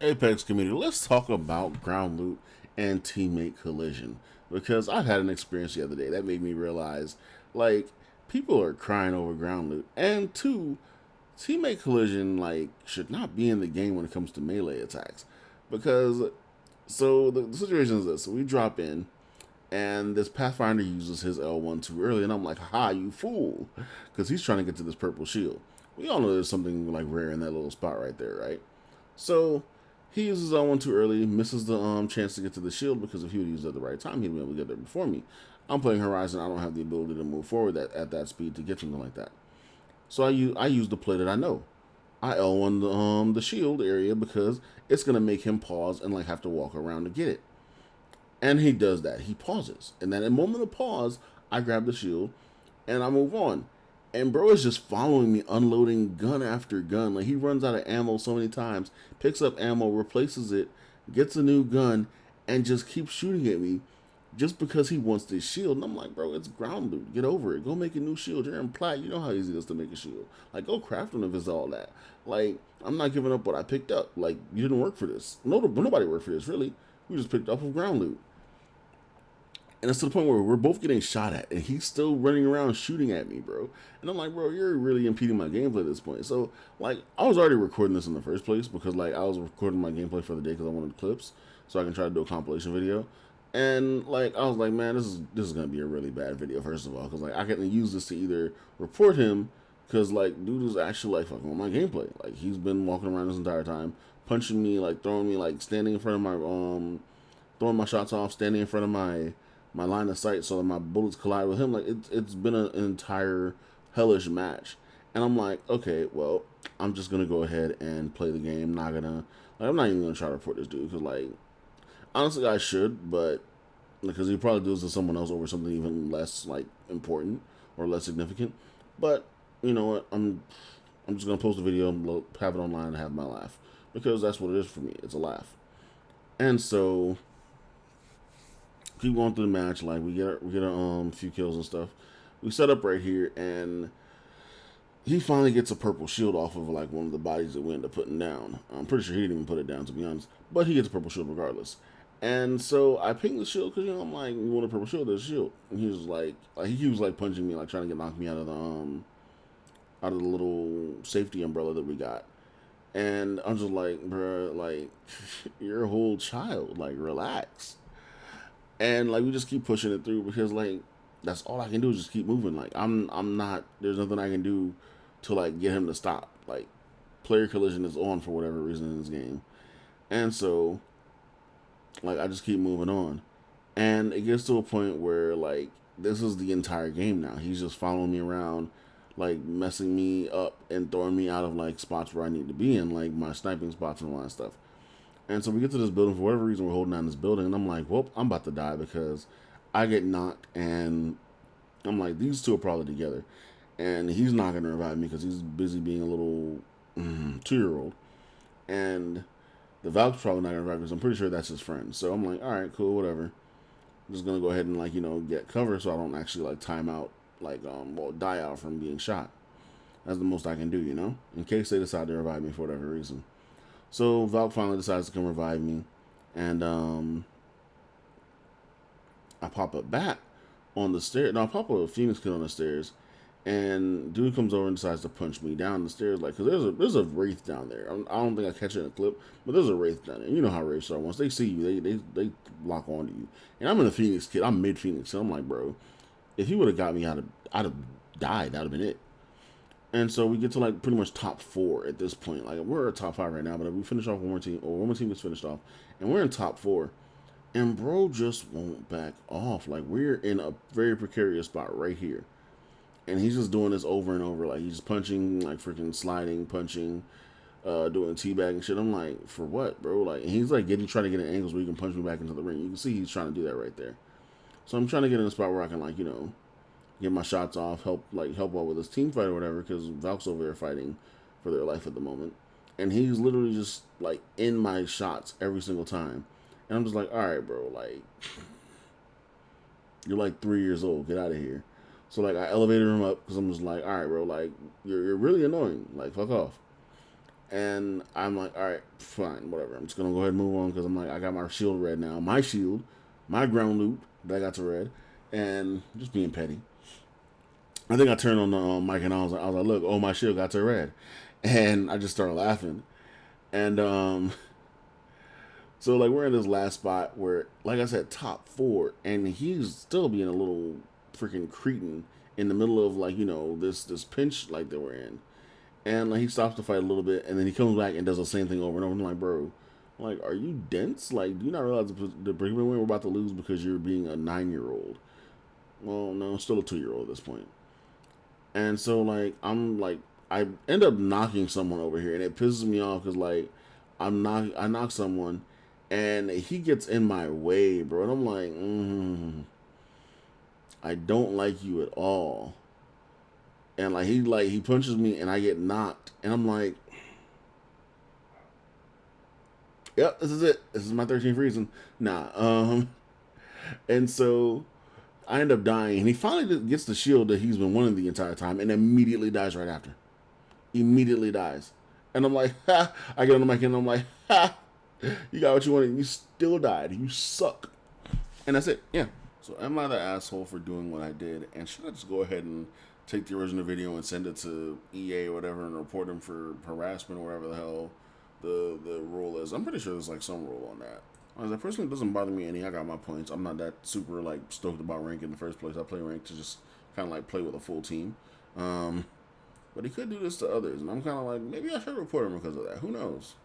Apex community, let's talk about ground loot and teammate collision, because I had an experience the other day that made me realize, like, people are crying over ground loot, and two, teammate collision should not be in the game when it comes to melee attacks, because the situation is this: so we drop in, and this Pathfinder uses his L1 too early, and I'm like, "Ha, you fool!" Because he's trying to get to this purple shield. We all know there's something like rare in that little spot right there, right? So he uses that one too early, misses the chance to get to the shield, because if he would use it at the right time, he'd be able to get there before me. I'm playing Horizon. I don't have the ability to move forward at that speed to get something like that. So I use the play that I know. I L1 the shield area because it's gonna make him pause and have to walk around to get it. And he does that. He pauses, and then at a moment of pause, I grab the shield and I move on. And bro is just following me, unloading gun after gun. Like, he runs out of ammo so many times, picks up ammo, replaces it, gets a new gun, and just keeps shooting at me just because he wants this shield. And I'm like, bro, it's ground loot. Get over it. Go make a new shield. You're in plat. You know how easy it is to make a shield. Like, go craft one if it's all that. Like, I'm not giving up what I picked up. Like, you didn't work for this. Nobody worked for this, really. We just picked up of ground loot. And it's to the point where we're both getting shot at, and he's still running around shooting at me, bro. And I'm like, bro, you're really impeding my gameplay at this point. So, I was already recording this in the first place because, I was recording my gameplay for the day because I wanted clips so I can try to do a compilation video. And, I was like, man, this is going to be a really bad video, first of all, because, I can use this to either report him, because, dude is actually, fucking with my gameplay. He's been walking around this entire time, punching me, throwing me, standing in front of my, throwing my shots off, standing in front of my line of sight so that my bullets collide with him. It's been an entire hellish match. And I'm like, okay, well, I'm just gonna go ahead and play the game. I'm not even gonna try to report this dude, because honestly I should, but because he probably does to someone else over something even less important or less significant. But you know what, I'm just gonna post a video, have it online, and have my laugh, because that's what it is for me. It's a laugh. And so keep going through the match. We get a few kills and stuff. We set up right here, and he finally gets a purple shield off of one of the bodies that we end up putting down. I'm pretty sure he didn't even put it down, to be honest, but he gets a purple shield regardless. And so I ping the shield because I'm like, you want a purple shield? There's a shield. And he was he was punching me, trying to knock me out of the little safety umbrella that we got. And I'm just like, bro, you're a whole child. Relax. And we just keep pushing it through, because that's all I can do is just keep moving. I'm not, there's nothing I can do to get him to stop. Player collision is on for whatever reason in this game. And so I just keep moving on. And it gets to a point where this is the entire game now. He's just following me around, messing me up and throwing me out of spots where I need to be in, my sniping spots and all that stuff. And so we get to this building. For whatever reason, we're holding down this building. And I'm like, well, I'm about to die, because I get knocked. And I'm like, these two are probably together. And he's not going to revive me because he's busy being a little 2-year-old. And the Valk's probably not going to revive me because I'm pretty sure that's his friend. So I'm like, all right, cool, whatever. I'm just going to go ahead and, get cover so I don't actually, time out, die out from being shot. That's the most I can do, in case they decide to revive me for whatever reason. So Valk finally decides to come revive me, and I pop a bat on the stairs. No, I pop a Phoenix kid on the stairs, and dude comes over and decides to punch me down the stairs, because there's a wraith down there. I don't think I catch it in a clip, but there's a wraith down there. You know how wraiths are. Once they see you, they lock onto you. And I'm in a Phoenix kid. I'm mid Phoenix, so I'm like, bro, if he would have got me, I'd have died. That'd have been it. And so we get to pretty much top 4 at this point. We're at top 5 right now, but we finish off one more team is finished off, and we're in top 4. And bro just won't back off. We're in a very precarious spot right here. And he's just doing this over and over. He's punching, freaking sliding, punching, doing teabagging shit. I'm like, for what, bro? And he's trying to get in angles where he can punch me back into the ring. You can see he's trying to do that right there. So I'm trying to get in a spot where I can get my shots off, help out with his team fight or whatever, because Valk's over there fighting for their life at the moment. And he's literally just in my shots every single time. And I'm just like, all right, bro, you're 3 years old, get out of here. So I elevated him up, because I'm just like, all right, bro, you're really annoying, fuck off. And I'm like, all right, fine, whatever. I'm just gonna go ahead and move on because I'm like, I got my shield red now. My shield, my ground loot that I got to red, and just being petty. I think I turned on the mic and I was like, look, oh, my shield got to red, and I just started laughing. And so like we're in this last spot where, like I said, top four, and he's still being a little freaking cretin in the middle of like this pinch like that we're in, and like he stops the fight a little bit, and then he comes back and does the same thing over and over. And I'm like, bro, like, are you dense? Like, do you not realize the predicament we're about to lose because you're being a 9-year-old? Well, no, still a 2-year-old at this point. And so like I'm like I end up knocking someone over here, and it pisses me off because like I knock someone, and he gets in my way, bro, and I'm like, I don't like you at all. And like he punches me, and I get knocked, and I'm like, yep, this is it. This is my 13th reason. Nah, and so I end up dying, and he finally gets the shield that he's been wanting the entire time, and immediately dies right after. Immediately dies, and I'm like, ha! I get on the mic, and I'm like, ha! You got what you wanted, and you still died. You suck. And that's it. Yeah. So am I the asshole for doing what I did? And should I just go ahead and take the original video and send it to EA or whatever and report them for harassment or whatever the hell the rule is? I'm pretty sure there's like some rule on that. That personally doesn't bother me any. I got my points. I'm not that super like stoked about rank in the first place. I play rank to just kind of like play with a full team. But he could do this to others, and I'm kind of like, maybe I should report him because of that. Who knows?